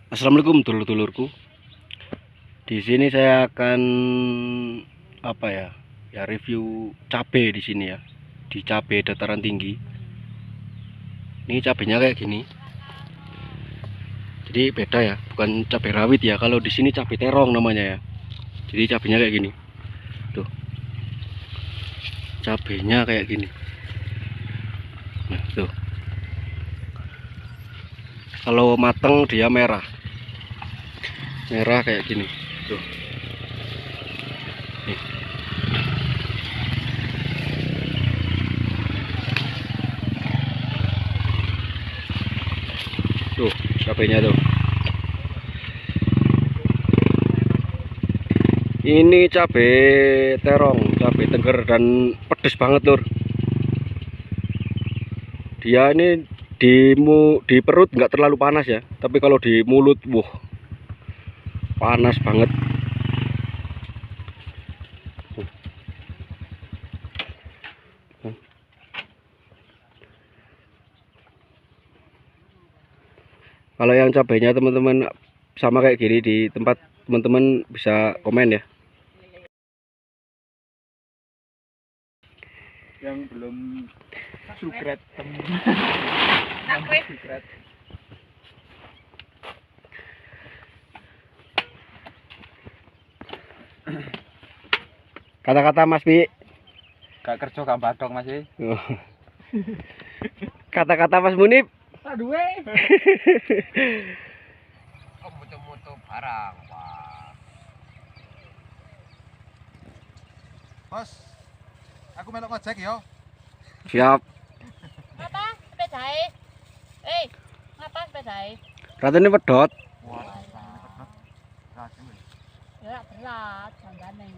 Assalamualaikum dulur-dulurku. Di sini saya akan review cabai di sini ya. Di cabai dataran tinggi. Ini cabenya kayak gini. Jadi beda ya, bukan cabai rawit ya. Kalau di sini cabai terong namanya ya. Jadi cabenya kayak gini. Tuh. Cabenya kayak gini. Nah, tuh. Kalau mateng dia merah. Merah kayak gini. Tuh. Nih. Tuh, cabenya tuh. Ini cabai terong, cabai tengger dan pedes banget, Lur. Dia ini di perut nggak terlalu panas ya, tapi kalau di mulut, panas banget. Kalau yang cabainya teman-teman sama kayak gini di tempat teman-teman bisa komen ya. Yang belum sukret sukret. Kata-kata Mas Bi. Gak kerja gak batok Mas. Kata-kata Mas Munib. Aduh mutu-mutu barang, Pak. Bos, aku melok ngojek yo. Siap. Ngapa sepedae? Ngapa sepedae? Ratene pedot. Wah, Ya berat janggane.